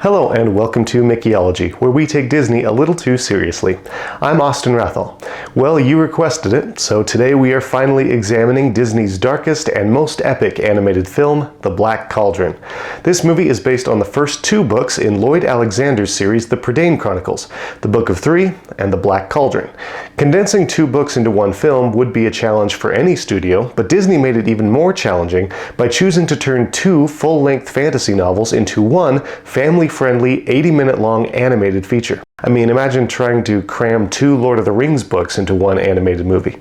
Hello and welcome to Mickeyology, where we take Disney a little too seriously. I'm Austin Rathall. Well, you requested it, so today we are finally examining Disney's darkest and most epic animated film, The Black Cauldron. This movie is based on the first two books in Lloyd Alexander's series, The Prydain Chronicles, The Book of Three and The Black Cauldron. Condensing two books into one film would be a challenge for any studio, but Disney made it even more challenging by choosing to turn two full-length fantasy novels into one family-friendly 80-minute long animated feature. I mean, imagine trying to cram two Lord of the Rings books into one animated movie.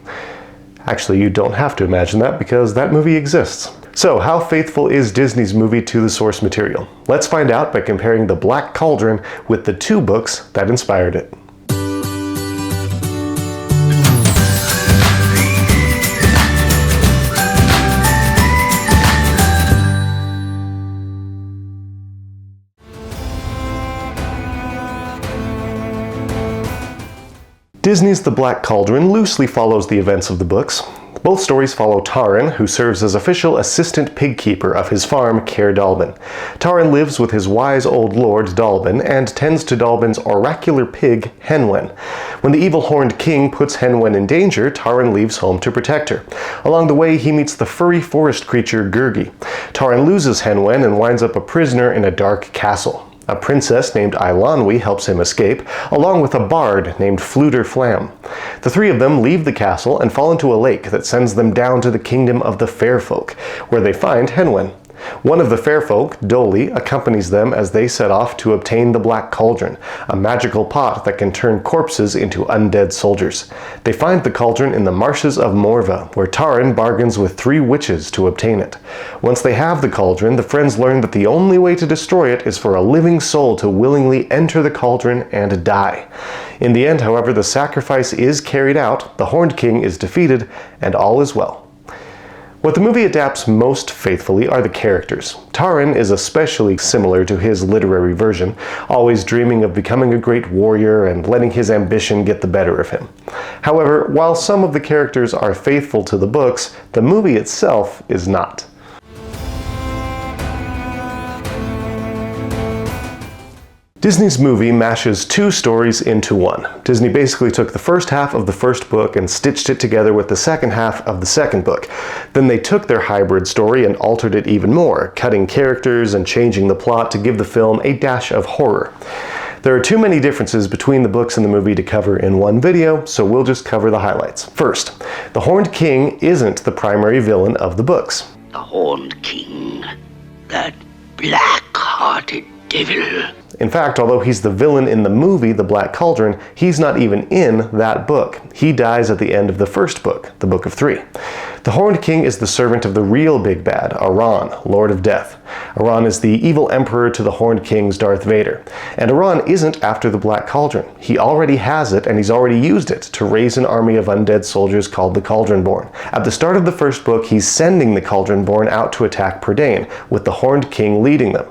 Actually, you don't have to imagine that because that movie exists. So, how faithful is Disney's movie to the source material? Let's find out by comparing The Black Cauldron with the two books that inspired it. Disney's The Black Cauldron loosely follows the events of the books. Both stories follow Taran, who serves as official assistant pig keeper of his farm, Caer Dallben. Taran lives with his wise old lord, Dallben, and tends to Dallben's oracular pig, Henwen. When the evil horned king puts Henwen in danger, Taran leaves home to protect her. Along the way, he meets the furry forest creature, Gurgi. Taran loses Henwen and winds up a prisoner in a dark castle. A princess named Eilonwy helps him escape, along with a bard named Fflewddur Fflam. The three of them leave the castle and fall into a lake that sends them down to the kingdom of the Fair Folk, where they find Henwen. One of the Fair Folk, Doli, accompanies them as they set off to obtain the Black Cauldron, a magical pot that can turn corpses into undead soldiers. They find the cauldron in the marshes of Morva, where Taran bargains with three witches to obtain it. Once they have the cauldron, the friends learn that the only way to destroy it is for a living soul to willingly enter the cauldron and die. In the end, however, the sacrifice is carried out, the Horned King is defeated, and all is well. What the movie adapts most faithfully are the characters. Taran is especially similar to his literary version, always dreaming of becoming a great warrior and letting his ambition get the better of him. However, while some of the characters are faithful to the books, the movie itself is not. Disney's movie mashes two stories into one. Disney basically took the first half of the first book and stitched it together with the second half of the second book. Then they took their hybrid story and altered it even more, cutting characters and changing the plot to give the film a dash of horror. There are too many differences between the books and the movie to cover in one video, so we'll just cover the highlights. First, the Horned King isn't the primary villain of the books. The Horned King, that black-hearted devil. In fact, although he's the villain in the movie, The Black Cauldron, he's not even in that book. He dies at the end of the first book, The Book of Three. The Horned King is the servant of the real big bad, Aran, Lord of Death. Aran is the evil emperor to the Horned King's Darth Vader. And Aran isn't after the Black Cauldron. He already has it, and he's already used it to raise an army of undead soldiers called the Cauldronborn. At the start of the first book, he's sending the Cauldronborn out to attack Prydain, with the Horned King leading them.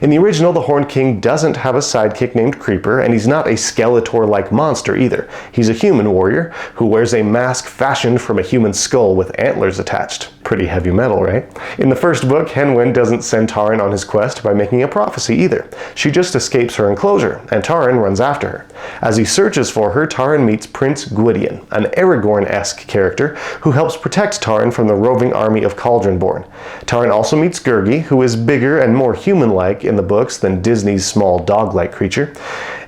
In the original, the Horned King doesn't have a sidekick named Creeper, and he's not a Skeletor-like monster either. He's a human warrior who wears a mask fashioned from a human skull with antlers attached. Pretty heavy metal, right? In the first book, Henwen doesn't send Taran on his quest by making a prophecy either. She just escapes her enclosure, and Taran runs after her. As he searches for her, Taran meets Prince Gwydion, an Aragorn-esque character who helps protect Taran from the roving army of Cauldronborn. Taran also meets Gurgi, who is bigger and more human-like in the books than Disney's small dog-like creature.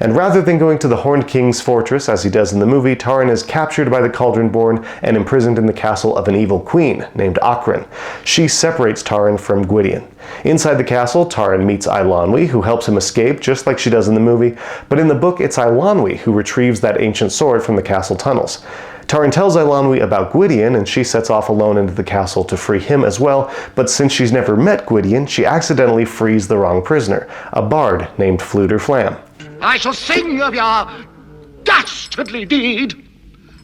And rather than going to the Horned King's fortress, as he does in the movie, Taran is captured by the Cauldronborn and imprisoned in the castle of an evil queen named Akren. She separates Taran from Gwydion. Inside the castle, Taran meets Eilonwy, who helps him escape just like she does in the movie, but in the book it's Eilonwy who retrieves that ancient sword from the castle tunnels. Taran tells Eilonwy about Gwydion, and she sets off alone into the castle to free him as well, but since she's never met Gwydion, she accidentally frees the wrong prisoner, a bard named Fflewddur Fflam. I shall sing of your dastardly deed.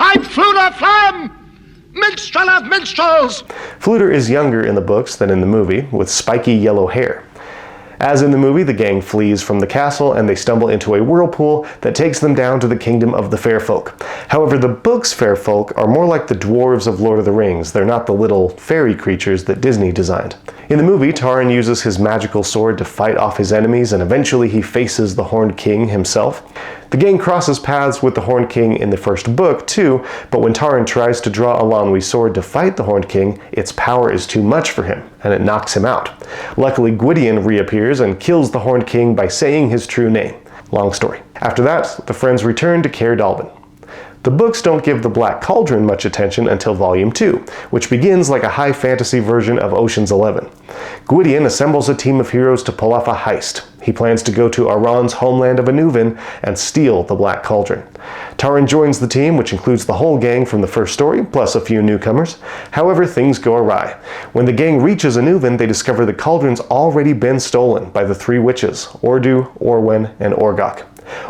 I'm Fflewddur Fflam, minstrel of minstrels. Fflewddur is younger in the books than in the movie, with spiky yellow hair. As in the movie, the gang flees from the castle and they stumble into a whirlpool that takes them down to the kingdom of the Fair Folk. However, the book's Fair Folk are more like the dwarves of Lord of the Rings. They're not the little fairy creatures that Disney designed. In the movie, Taran uses his magical sword to fight off his enemies, and eventually he faces the Horned King himself. The gang crosses paths with the Horned King in the first book, too, but when Taran tries to draw Eilonwy's sword to fight the Horned King, its power is too much for him, and it knocks him out. Luckily, Gwydion reappears and kills the Horned King by saying his true name. Long story. After that, the friends return to Caer Dallben. The books don't give the Black Cauldron much attention until Volume 2, which begins like a high fantasy version of Ocean's 11. Gwydion assembles a team of heroes to pull off a heist. He plans to go to Aran's homeland of Anuvin and steal the Black Cauldron. Taran joins the team, which includes the whole gang from the first story, plus a few newcomers. However, things go awry. When the gang reaches Anuvin, they discover the cauldron's already been stolen by the three witches, Ordu, Orwen, and Orgok.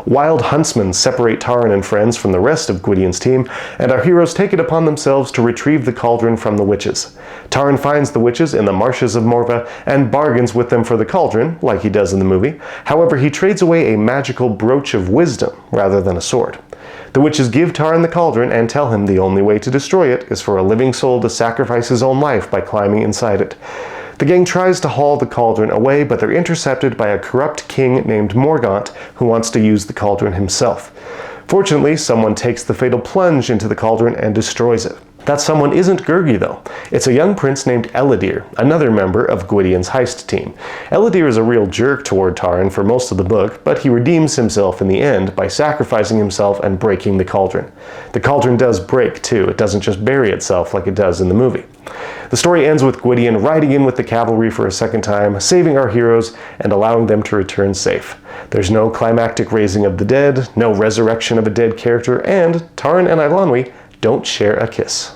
Wild huntsmen separate Taran and friends from the rest of Gwydion's team, and our heroes take it upon themselves to retrieve the cauldron from the witches. Taran finds the witches in the marshes of Morva and bargains with them for the cauldron, like he does in the movie. However, he trades away a magical brooch of wisdom rather than a sword. The witches give Taran the cauldron and tell him the only way to destroy it is for a living soul to sacrifice his own life by climbing inside it. The gang tries to haul the cauldron away, but they're intercepted by a corrupt king named Morgaunt, who wants to use the cauldron himself. Fortunately, someone takes the fatal plunge into the cauldron and destroys it. That someone isn't Gurgi, though. It's a young prince named Ellidyr, another member of Gwydion's heist team. Ellidyr is a real jerk toward Taran for most of the book, but he redeems himself in the end by sacrificing himself and breaking the cauldron. The cauldron does break, too. It doesn't just bury itself like it does in the movie. The story ends with Gwydion riding in with the cavalry for a second time, saving our heroes and allowing them to return safe. There's no climactic raising of the dead, no resurrection of a dead character, and Taran and Eilonwy don't share a kiss.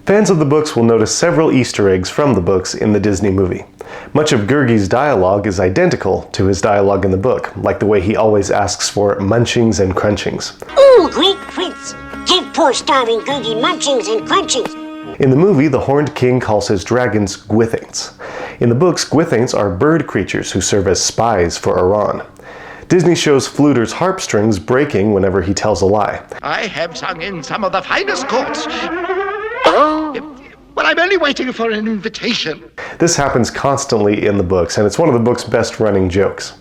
Fans of the books will notice several Easter eggs from the books in the Disney movie. Much of Gurgi's dialogue is identical to his dialogue in the book, like the way he always asks for munchings and crunchings. Ooh, great prince! Give poor starving Gurgi munchings and crunchings! In the movie, the Horned King calls his dragons Gwythaints. In the books, Gwythaints are bird creatures who serve as spies for Aran. Disney shows Fflewddir's harp strings breaking whenever he tells a lie. I have sung in some of the finest courts. Well, I'm only waiting for an invitation. This happens constantly in the books, and it's one of the book's best-running jokes.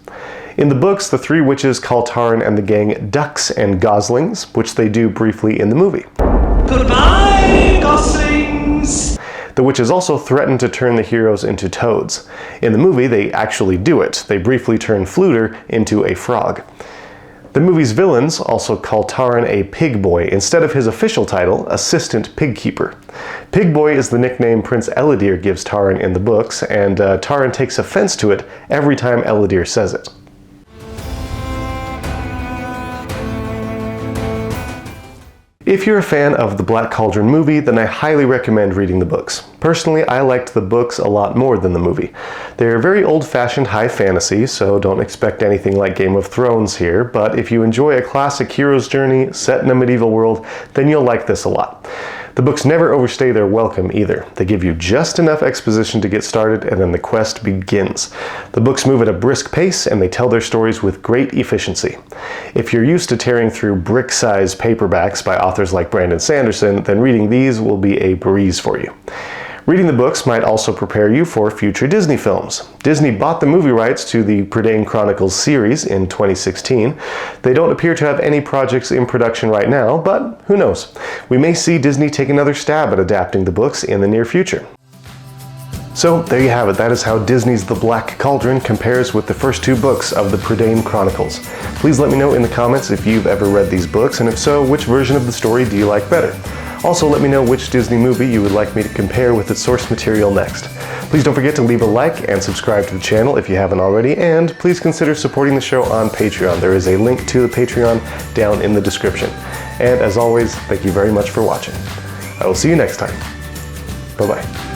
In the books, the three witches call Taran and the gang ducks and goslings, which they do briefly in the movie. Goodbye, goslings! The witches also threaten to turn the heroes into toads. In the movie, they actually do it. They briefly turn Fflewddir into a frog. The movie's villains also call Taran a pig boy instead of his official title, Assistant Pigkeeper. Pig boy is the nickname Prince Ellidyr gives Taran in the books, and Taran takes offense to it every time Ellidyr says it. If you're a fan of the Black Cauldron movie, then I highly recommend reading the books. Personally, I liked the books a lot more than the movie. They're very old-fashioned high fantasy, so don't expect anything like Game of Thrones here, but if you enjoy a classic hero's journey set in a medieval world, then you'll like this a lot. The books never overstay their welcome either. They give you just enough exposition to get started, and then the quest begins. The books move at a brisk pace, and they tell their stories with great efficiency. If you're used to tearing through brick-sized paperbacks by authors like Brandon Sanderson, then reading these will be a breeze for you. Reading the books might also prepare you for future Disney films. Disney bought the movie rights to the Prydain Chronicles series in 2016. They don't appear to have any projects in production right now, but who knows? We may see Disney take another stab at adapting the books in the near future. So there you have it. That is how Disney's The Black Cauldron compares with the first two books of the Prydain Chronicles. Please let me know in the comments if you've ever read these books, and if so, which version of the story do you like better? Also, let me know which Disney movie you would like me to compare with its source material next. Please don't forget to leave a like and subscribe to the channel if you haven't already, and please consider supporting the show on Patreon. There is a link to the Patreon down in the description. And as always, thank you very much for watching. I will see you next time. Bye-bye.